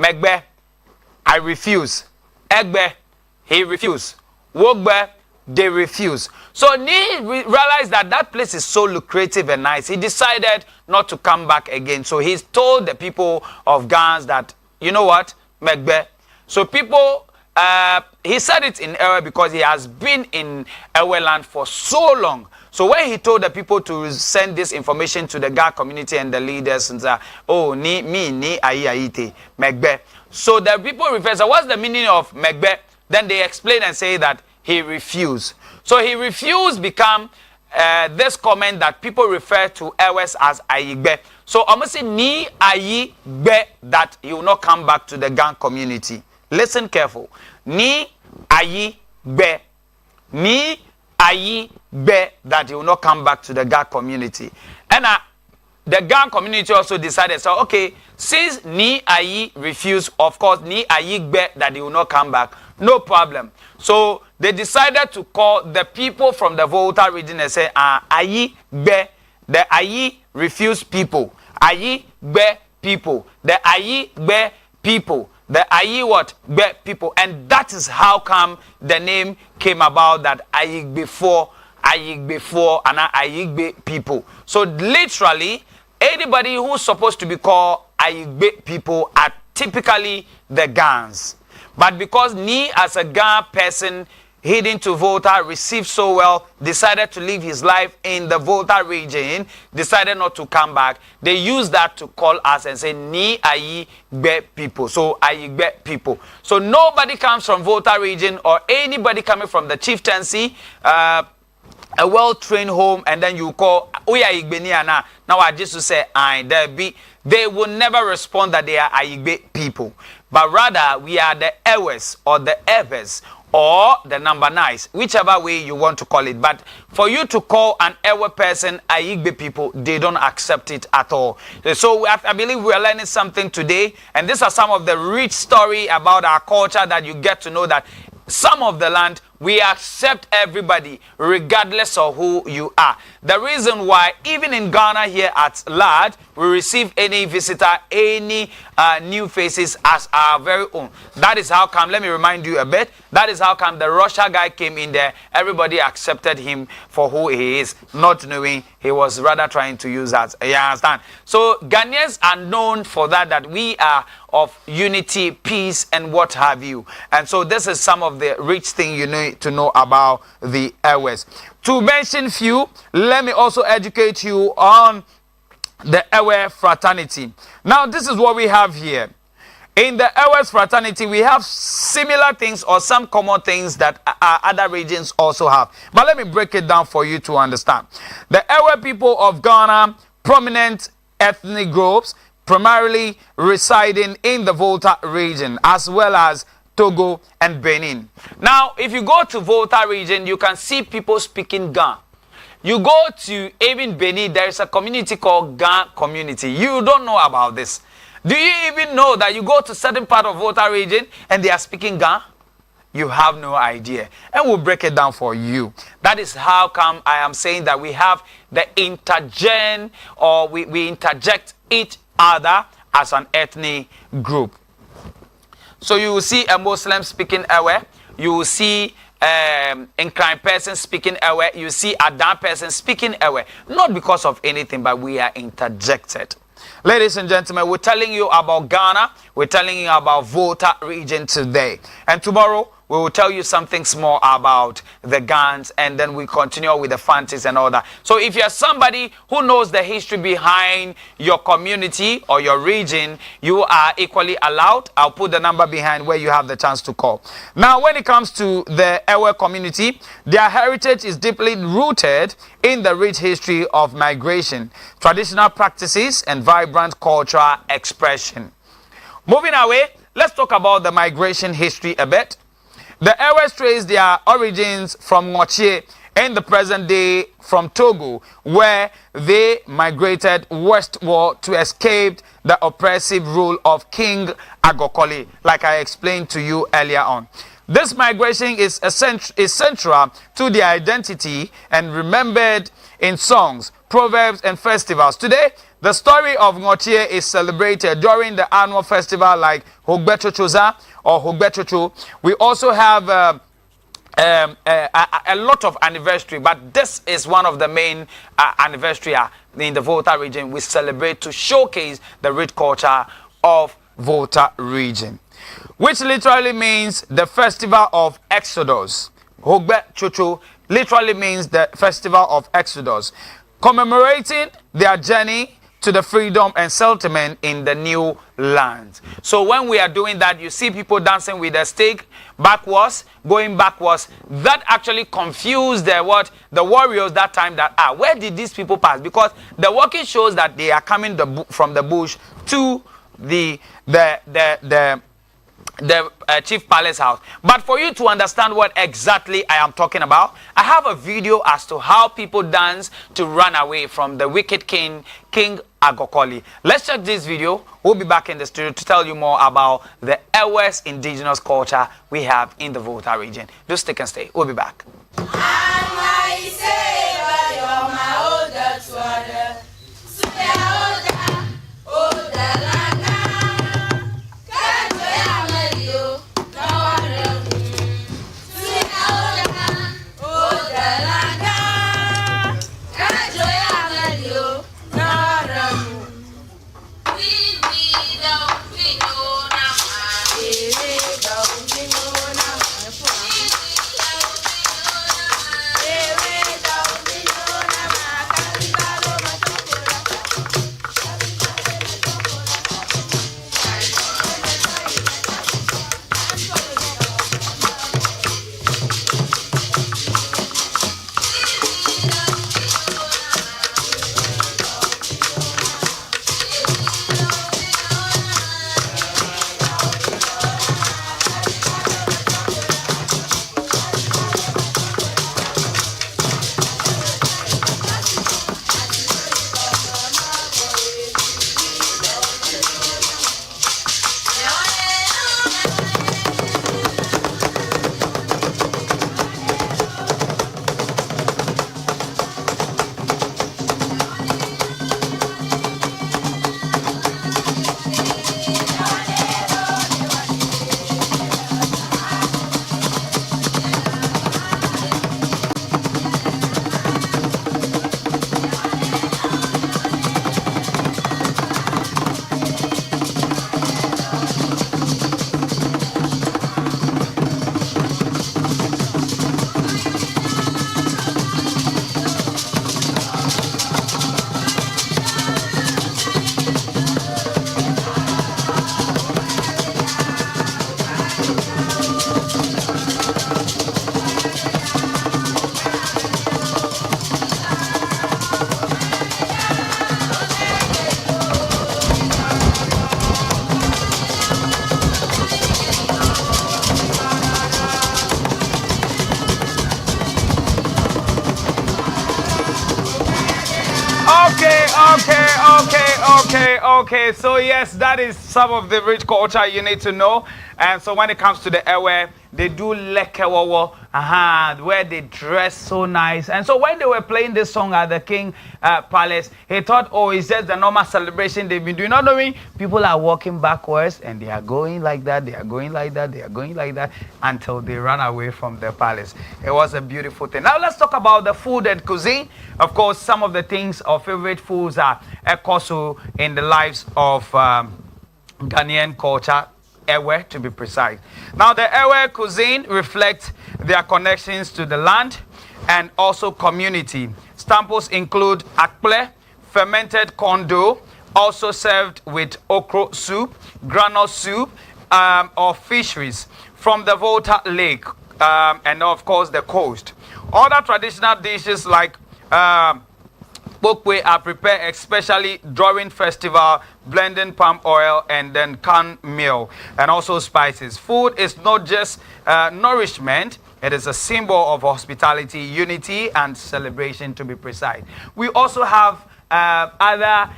Megbe, I refuse. Egbe, he refused. Wogbe, they refuse. So Ni realized that that place is so lucrative and nice. He decided not to come back again. So he's told the people of Gans that, you know what, Megbe. So people, he said it in Ewe because he has been in Ewe land for so long. So when he told the people to send this information to the Ga community and the leaders and say, oh, ni aite, Megbe. So the people refer, so what's the meaning of Megbe? Then they explain and say that he refused. So he refused become this comment that people refer to Ewes as Ayigbe. So almost say ni Ayigbe that he will not come back to the gang community. Listen careful. Ni Ayigbe. Ni Ayigbe that he will not come back to the gang community. And the gang community also decided, so okay, since Ni Ayi refused, of course, Ni Ayigbe that he will not come back. No problem. So they decided to call the people from the Volta region and say, Ayi Be, the Ayi refused people. Ayi Be people. The Ayi Be people. The Ayi what? Be people. And that is how come the name came about, that Ayi before, and Ayi Be people. So literally, anybody who's supposed to be called Ayi Be people are typically the Gans. But because Ni, as a Ga person heading to Volta, received so well, decided to live his life in the Volta region, decided not to come back, they used that to call us and say Ni Ayi Be people. So Ayi Be people. So nobody comes from Volta region or anybody coming from the chieftaincy, a well-trained home, and then you call Uya Igbeniana. Now I just to say they will never respond that they are Ayigbe people. But rather, we are the Ewes or the Eves or the number 9, whichever way you want to call it. But for you to call an Ewe person Ayigbe people, they don't accept it at all. So I believe we are learning something today. And these are some of the rich story about our culture that you get to know that some of the land, we accept everybody regardless of who you are. The reason why, even in Ghana here at large, we receive any visitor, any new faces as our very own. That is how come, let me remind you a bit, that is how come the Russia guy came in there. Everybody accepted him for who he is, not knowing he was rather trying to use us. You understand? So Ghanaians are known for that we are of unity, peace, and what have you. And so this is some of the rich thing you need to know about the Ewes. To mention few, let me also educate you on the Ewe fraternity. Now this is what we have here. In the Ewes fraternity, we have similar things or some common things that other regions also have. But let me break it down for you to understand. The Ewe people of Ghana, prominent ethnic groups, primarily residing in the Volta region, as well as Togo and Benin. Now, if you go to Volta region, you can see people speaking Ga. You go to even Benin, there is a community called Ga community. You don't know about this. Do you even know that you go to certain part of Volta region and they are speaking Ga? You have no idea. And we'll break it down for you. That is how come I am saying that we have the intergen, or we interject each other as an ethnic group. So you will see a Muslim speaking Ewe, you will see inclined person speaking Ewe, you see a down person speaking Ewe. Not because of anything, but we are interjected. Ladies and gentlemen, we're telling you about Ghana, we're telling you about Volta region today. And tomorrow, we will tell you something more about the Gans, and then we continue with the fancies and all that. So if you're somebody who knows the history behind your community or your region, you are equally allowed. I'll put the number behind where you have the chance to call. Now, when it comes to the Ewe community, their heritage is deeply rooted in the rich history of migration, traditional practices, and vibrant cultural expression. Moving away, let's talk about the migration history a bit. The Ewes trace their origins from Ngochie in the present day from Togo, where they migrated westward to escape the oppressive rule of King Agokoli, like I explained to you earlier on. This migration is central to their identity and remembered in songs, proverbs, and festivals. Today, the story of Ngochie is celebrated during the annual festival like Hogbechochoza or Hogbechocho. We also have a lot of anniversary, but this is one of the main anniversary in the Volta region. We celebrate to showcase the rich culture of Volta region, which literally means the festival of Exodus. Hogbe Chocho literally means the festival of Exodus, commemorating their journey to the freedom and settlement in the new land. So when we are doing that, you see people dancing with a stick backwards, going backwards. That actually confused the warriors that time, that where did these people pass? Because the walking shows that they are coming from the bush to the chief palace house. But for you to understand what exactly I am talking about, I have a video as to how people dance to run away from the wicked king Agokoli. Let's check this video. We'll be back in the studio to tell you more about the Ewes indigenous culture we have in the Volta region. Do stick and stay. We'll be back. Okay, so yes, that is some of the rich culture you need to know. And so when it comes to the Ewe, they do lekewowo, where they dress so nice. And so when they were playing this song at the king palace, he thought, oh, it's just the normal celebration they've been doing. Not knowing people are walking backwards and they are going like that, they are going like that, they are going like that until they run away from the palace. It was a beautiful thing. Now let's talk about the food and cuisine. Of course, some of the things, our favorite foods are ekosu in the lives of Ghanaian culture. Ewe, to be precise. Now, the Ewe cuisine reflects their connections to the land and also community. Staples include akple, fermented corn dough, also served with okra soup, granule soup, or fisheries from the Volta Lake, and of course the coast. Other traditional dishes like Bokwe are prepared especially during festival, blending palm oil and then corn meal and also spices. Food is not just nourishment, it is a symbol of hospitality, unity, and celebration, to be precise. We also have other,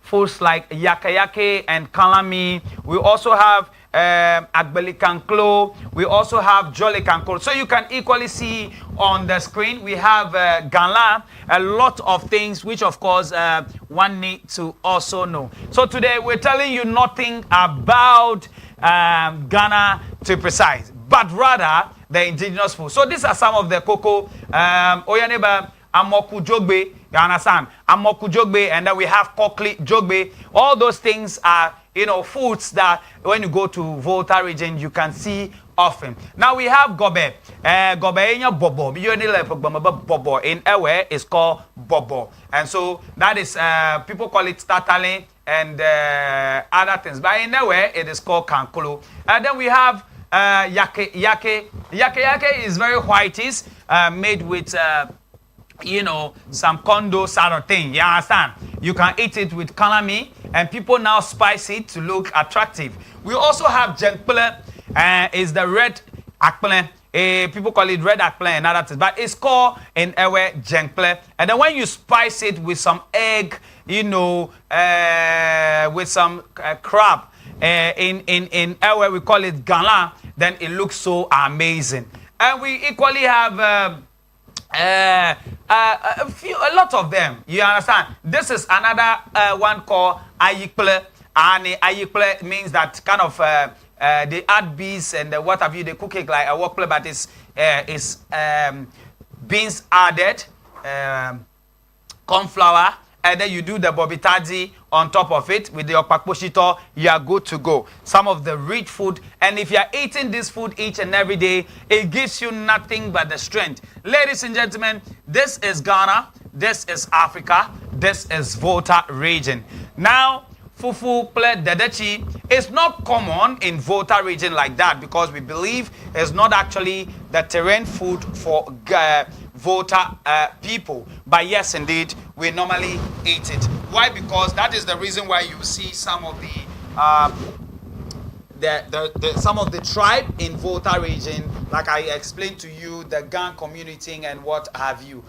foods like yakayake and kalami. We also have agbeli kanklo. We also have jolly kanklo. So you can equally see on the screen, we have Ghana, a lot of things which, of course, one needs to also know. So today, we're telling you nothing about Ghana to be precise, but rather the indigenous food. So these are some of the cocoa. Oyaneba Amoku Jogbe, you understand? Amoku Jogbe, and then we have Kokli Jogbe. All those things are, foods that when you go to Volta region, you can see often. Now we have Gobe. Gobe in Bobo. Bobo in Ewe is called Bobo. And so that is, people call it Tatale and other things. But in Ewe, it is called Kankolo. And then we have Yake. Yake is very whitish, made with some condo sort of thing. You understand? You can eat it with kalami, and people now spice it to look attractive. We also have jenkple, is the red akple. People call it red akple and other things, but it's called in Ewe jenkple. And then when you spice it with some egg, with some crab, in Ewe we call it gala, then it looks so amazing. And we equally have a lot of them. You understand? This is another one called ayikple, and ayikple means that kind of they add beans and what have you. They cook it like a wokple, but it's beans added, corn flour, and then you do the bobitaji on top of it with the okpakposhito. You are good to go. Some of the rich food, and if you are eating this food each and every day, it gives you nothing but the strength. Ladies and gentlemen, this is Ghana, this is Africa, this is Volta region. Now, fufu ple dedechi is not common in Volta region like that, because we believe it's not actually the terrain food for Volta people. But yes, indeed, we normally eat it. Why? Because that is the reason why you see some of some of the tribe in Volta region, like I explained to you, the Gang community and what have you.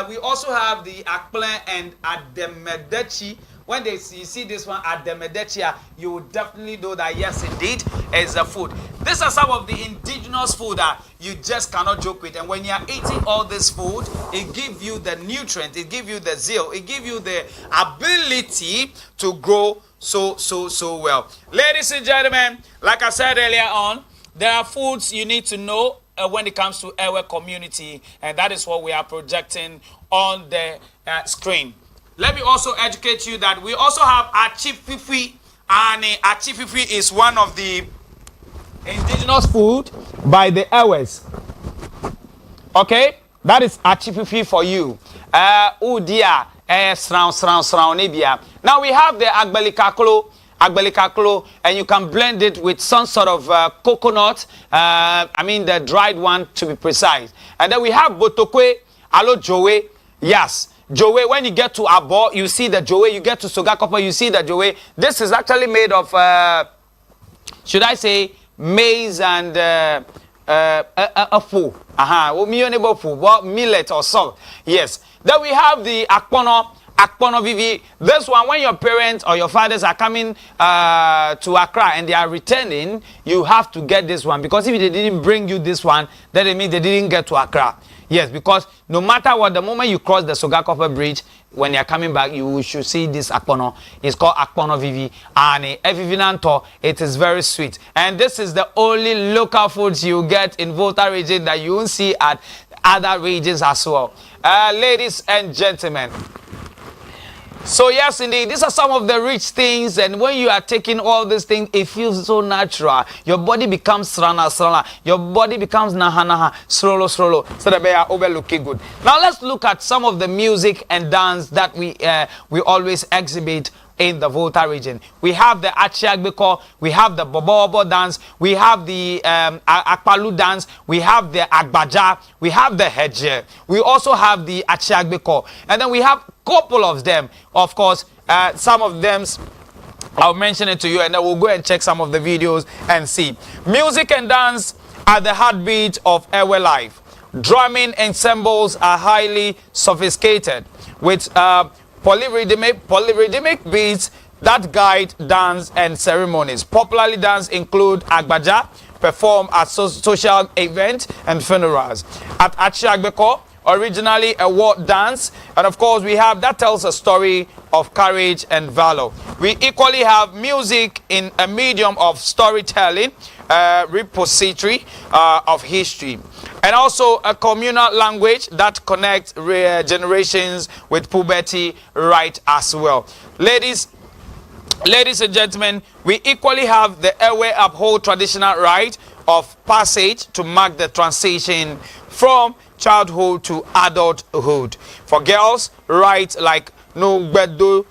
We also have the Akple and Ademedechi. When you see this one at the Medechia, you will definitely know that yes, indeed, it's a food. These are some of the indigenous food that you just cannot joke with. And when you are eating all this food, it gives you the nutrient, it gives you the zeal, it gives you the ability to grow so well. Ladies and gentlemen, like I said earlier on, there are foods you need to know when it comes to our community, and that is what we are projecting on the screen. Let me also educate you that we also have achififi, and achififi is one of the indigenous food by the Ewes. Okay, that is achififi for you. Udia nibia. Now we have the agbelikaklo, and you can blend it with some sort of coconut. I mean the dried one to be precise. And then we have botokwe, alo jowe. Yes. Jowe, when you get to Abo, you see the jowe. You get to Sogakopo, you see the jowe. This is actually made of, should I say, maize and fu. Millet or salt. Yes. Then we have the Akpono Vivi. This one, when your parents or your fathers are coming to Accra and they are returning, you have to get this one. Because if they didn't bring you this one, then it means they didn't get to Accra. Yes, because no matter what, the moment you cross the Sogakopo Bridge, when you're coming back, you should see this Akpono. It's called Akpono Vivi. And it is very sweet. And this is the only local foods you get in Volta region that you won't see at other regions as well. Ladies and gentlemen, so yes, indeed, these are some of the rich things, and when you are taking all these things, it feels so natural. Your body becomes srana. Your body becomes naha, slolo. So that they are overlooking good. Now let's look at some of the music and dance that we always exhibit in the Volta region. We have the Achiagbeko, we have the Bobo dance, we have the Akpalu dance, we have the Agbaja, we have the Hedje, we also have the Achiagbeko, and then we have a couple of them. Of course, some of them I'll mention it to you, and then we'll go and check some of the videos and see. Music and dance are the heartbeat of our life. Drumming ensembles are highly sophisticated with polyrhythmic beats that guide dance and ceremonies. Popularly dance include Agbaja, performed at social events and funerals. At Achiagbeko, originally a war dance, and of course we have that tells a story of courage and valor. We equally have music in a medium of storytelling, repository of history, and also a communal language that connects generations with puberty right as well. Ladies and gentlemen, we equally have the Ewe uphold traditional rite of passage to mark the transition from childhood to adulthood. For girls, rites like Nugbeto,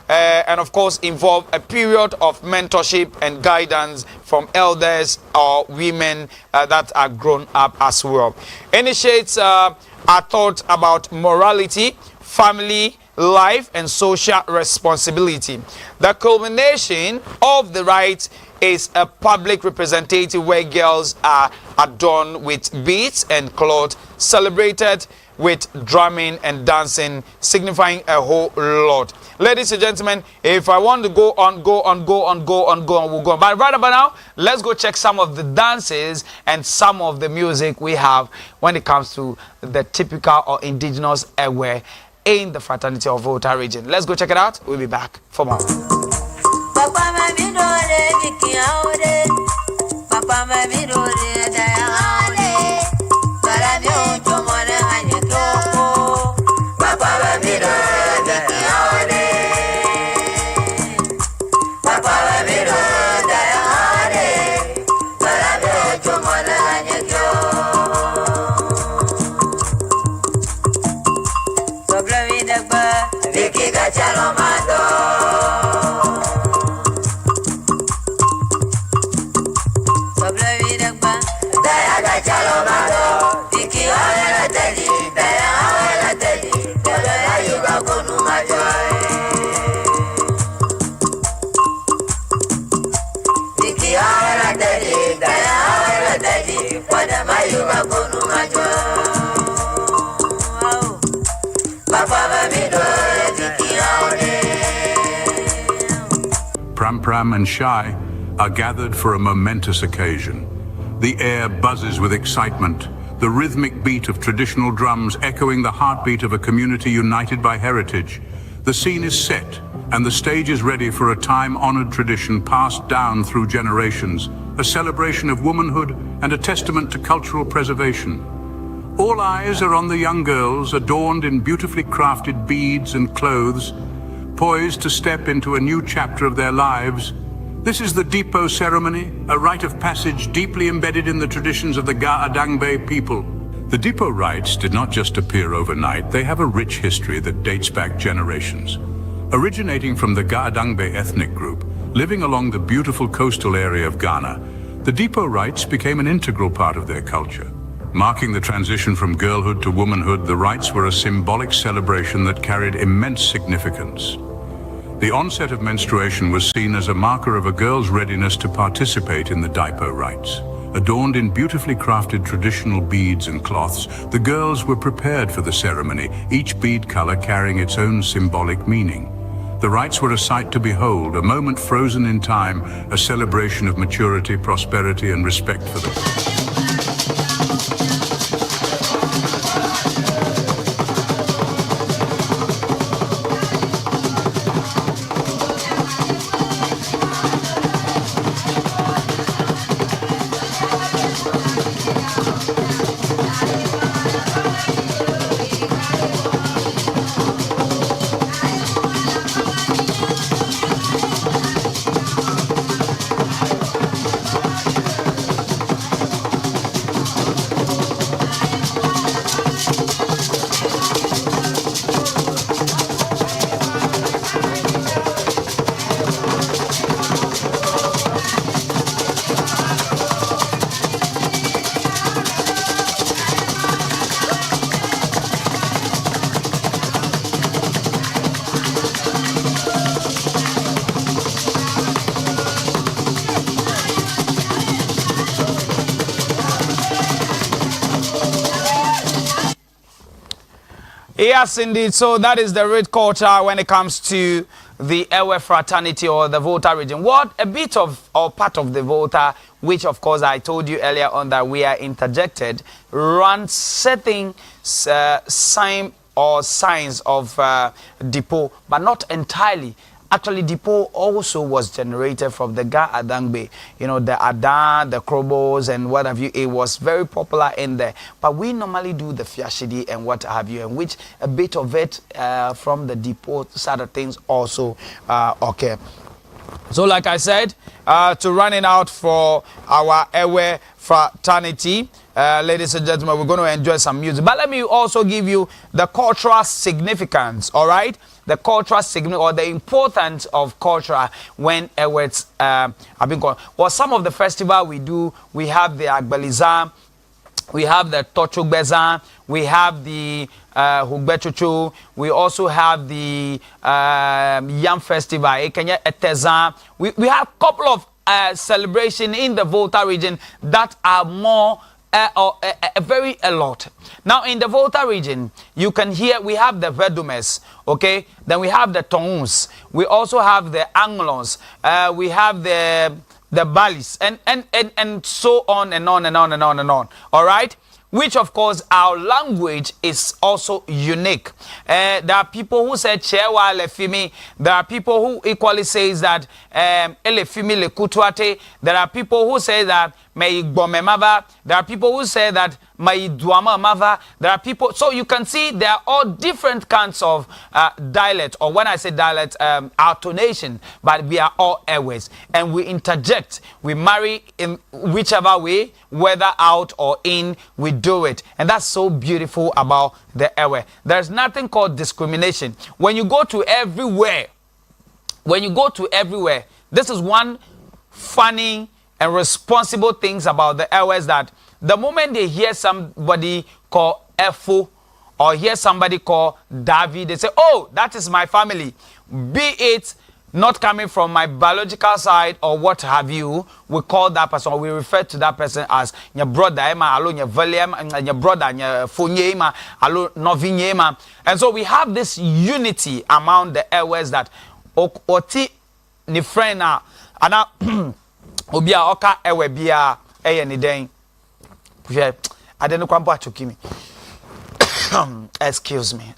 and of course involve a period of mentorship and guidance from elders or women that are grown up as well. Initiates are taught about morality, family life, and social responsibility. The culmination of the rite is a public representative where girls are adorned with beads and cloth, celebrated with drumming and dancing, signifying a whole lot. Ladies and gentlemen, if I want to go on, we'll go on. But right about now, let's go check some of the dances and some of the music we have when it comes to the typical or indigenous Ewe in the fraternity of Volta region. Let's go check it out. We'll be back for more. Pram and Shai are gathered for a momentous occasion. The air buzzes with excitement, the rhythmic beat of traditional drums echoing the heartbeat of a community united by heritage. The scene is set, and the stage is ready for a time-honored tradition passed down through generations, a celebration of womanhood and a testament to cultural preservation. All eyes are on the young girls, adorned in beautifully crafted beads and clothes, poised to step into a new chapter of their lives. This is the Dipo ceremony, a rite of passage deeply embedded in the traditions of the Ga-Adangbe people. The Dipo rites did not just appear overnight, they have a rich history that dates back generations. Originating from the Ga-Adangbe ethnic group, living along the beautiful coastal area of Ghana, the Dipo rites became an integral part of their culture. Marking the transition from girlhood to womanhood, the rites were a symbolic celebration that carried immense significance. The onset of menstruation was seen as a marker of a girl's readiness to participate in the Dipo rites. Adorned in beautifully crafted traditional beads and cloths, the girls were prepared for the ceremony, each bead color carrying its own symbolic meaning. The rites were a sight to behold, a moment frozen in time, a celebration of maturity, prosperity, and respect for the Yes, indeed. So that is the red culture when it comes to the Ewe fraternity or the Volta region. What a bit of or part of the Volta, which of course I told you earlier on that we are interjected, runs certain sign or signs of depot, but not entirely. Actually, depot also was generated from the Ga Adangbe, you know, the Adan, the Krobos, and what have you. It was very popular in there. But we normally do the Fiashidi and what have you, and which a bit of it from the depot side of things also okay. So, like I said, to run it out for our Ewe fraternity, ladies and gentlemen, we're going to enjoy some music. But let me also give you the cultural significance, all right? The cultural significance or the importance of culture when Ewes have been called. Well, some of the festival we do, we have the Agbeliza, we have the Tochugbeza, we have the Hugbechuchu, we also have the Yam Festival, Ekenya Eteza. We have a couple of celebration in the Volta region that are more very a lot. Now in the Volta region, you can hear we have the Vedumes, okay? Then we have the Tonguns. We also have the Anglons. We have the Balis and so on and on and on and on and on. All right? Which of course our language is also unique. There are people who say Chewa Lefimi. There are people who equally says that Elefimi le Kutuate. There are people who say that May Bomemava. There are people who say that May Duama Mava. There are people, so you can see they are all different kinds of dialect, or when I say dialect, our tonation, but we are all Ewes. And we interject, we marry in whichever way, whether out or in, we do it. And that's so beautiful about the Ewe. There's nothing called discrimination. When you go to everywhere, this is one funny and responsible things about the Ewes, that the moment they hear somebody called Efo or hear somebody called David, they say, oh, that is my family. Be it not coming from my biological side or what have you, we call that person, or we refer to that person as your brother, your William, your brother, your Funyema, Novinyema. And so we have this unity among the Ewes that Oti ni friend na ana Obia Oka Ewe Bia ni den. I don't know kwampo achokimi. Excuse me.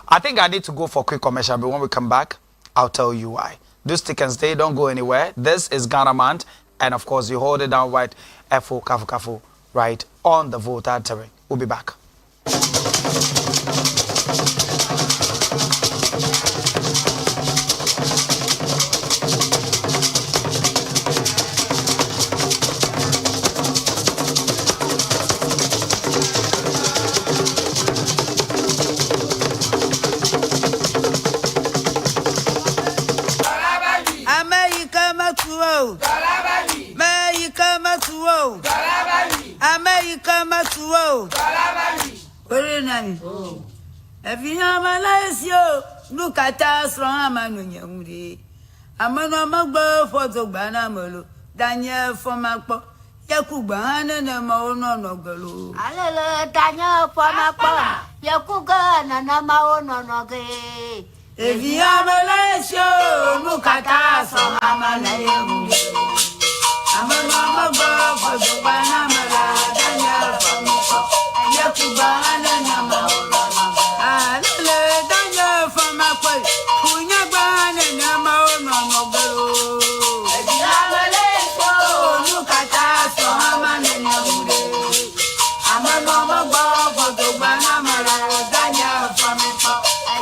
I think I need to go for a quick commercial, but when we come back, I'll tell you why. Do stick and stay, don't go anywhere. This is Ghana Month, and of course, you hold it down right, Efo Kafukafu, right on the Volta terrain. We'll be back. America Matuo. Oh. If you have Malaysia, look at us from Amanu. Amano Magbo for the Banamolo, Daniel for Macpo, Yakuban and a Maono Nogalo. Alele Daniel for Macpo, Yakugan and a Maono Noge. If you have Malaysia, look at us from Amanu. Amano Magbo for the Banamala, Daniel for Macpo, Yakuban and a Maono. Alele Daniel for Macpo, Punyaban and a Maono Nogalo. If you have Malaysia, look at us from Amanu. Amano Magbo for the Banamala, Daniel for Macpo,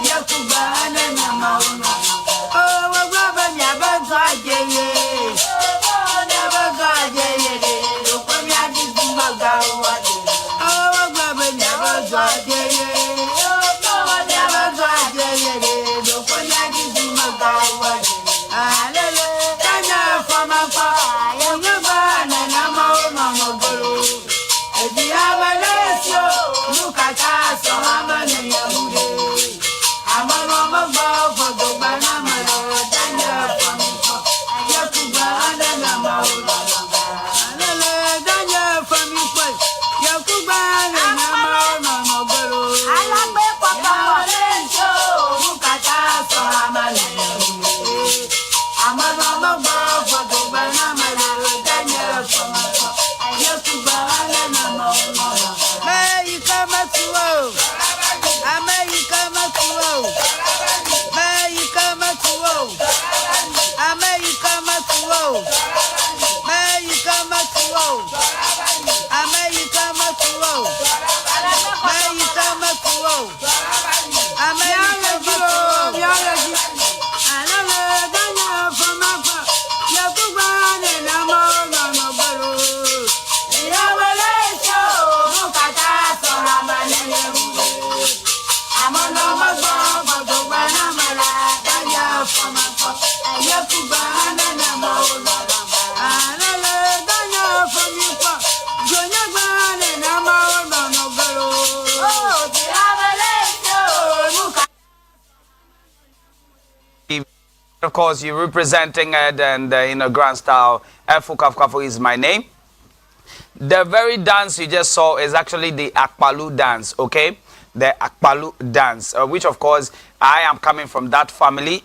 Yakuban and a Maono. Of course, you're representing it and in a grand style. Efo Kafukafu is my name. The very dance you just saw is actually the Akpalu dance, okay? The Akpalu dance, which of course I am coming from that family.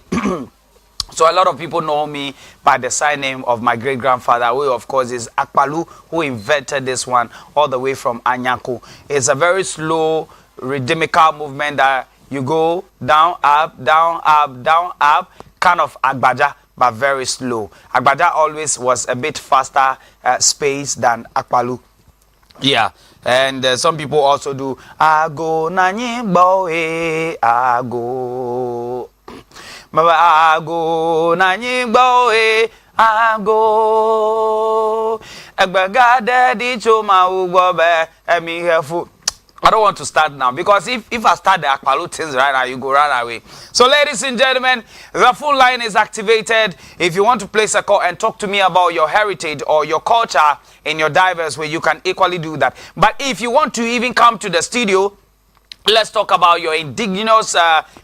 So a lot of people know me by the sign name of my great-grandfather, who of course is Akpalu, who invented this one all the way from Anyaku. It's a very slow, rhythmical movement that you go down, up, down, up, down, up, kind of Agbaja, but very slow. Agbaja always was a bit faster space than Akpalu. Yeah, and some people also do Ago Nanyi Boe Ago. Ago Nanyi Boe Ago. Egbegade di choma ugbobe emi hefu. I don't want to start now because if I start the Akpalu things right now, you go run away. So ladies and gentlemen, the phone line is activated. If you want to place a call and talk to me about your heritage or your culture in your diverse way, you can equally do that. But if you want to even come to the studio, let's talk about your indigenous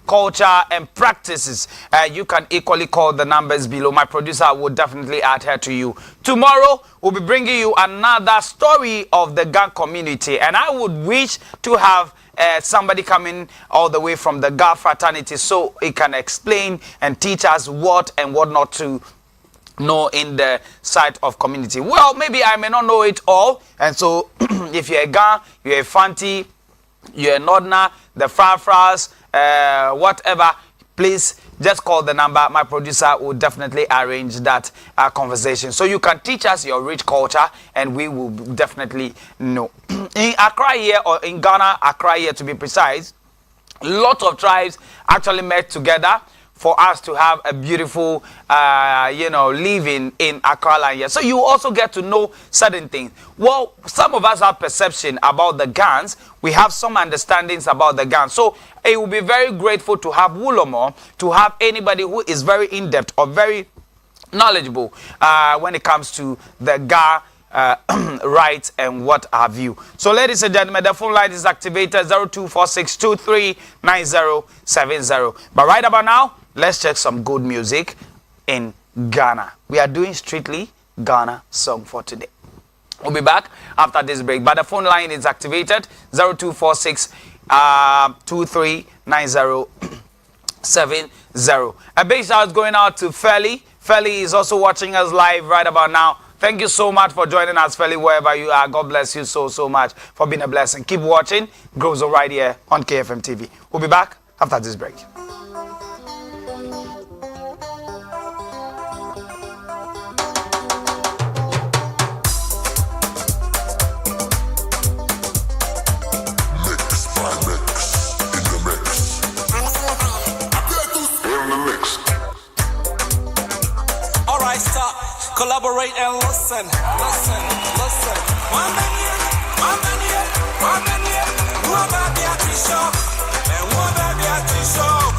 culture and practices. You can equally call the numbers below. My producer will definitely adhere to you. Tomorrow, we'll be bringing you another story of the Ga community. And I would wish to have somebody coming all the way from the Ga fraternity so he can explain and teach us what and what not to know in the side of community. Well, maybe I may not know it all. And so, if you're a Ga, you're a Fanti, you're a Nodna, the Frafras, whatever, please just call the number. My producer will definitely arrange that conversation. So you can teach us your rich culture and we will definitely know. In Accra here, or in Ghana, Accra here to be precise, lots of tribes actually met together for us to have a beautiful, living in Accra land here. So you also get to know certain things. Well, some of us have perception about the Gans. We have some understandings about the Gans. So it will be very grateful to have Wulomo, to have anybody who is very in-depth or very knowledgeable when it comes to the Ga rights and what have you. So ladies and gentlemen, the phone line is activated 0246239070. But right about now, let's check some good music in Ghana. We are doing strictly Ghana song for today. We'll be back after this break. But the phone line is activated 0246239070. A big shout is going out to Feli. Feli is also watching us live right about now. Thank you so much for joining us, Feli, wherever you are. God bless you so much for being a blessing. Keep watching. Grows right here on KFM TV. We'll be back after this break. Collaborate and listen. One minute, who about the shop, and what about the shop?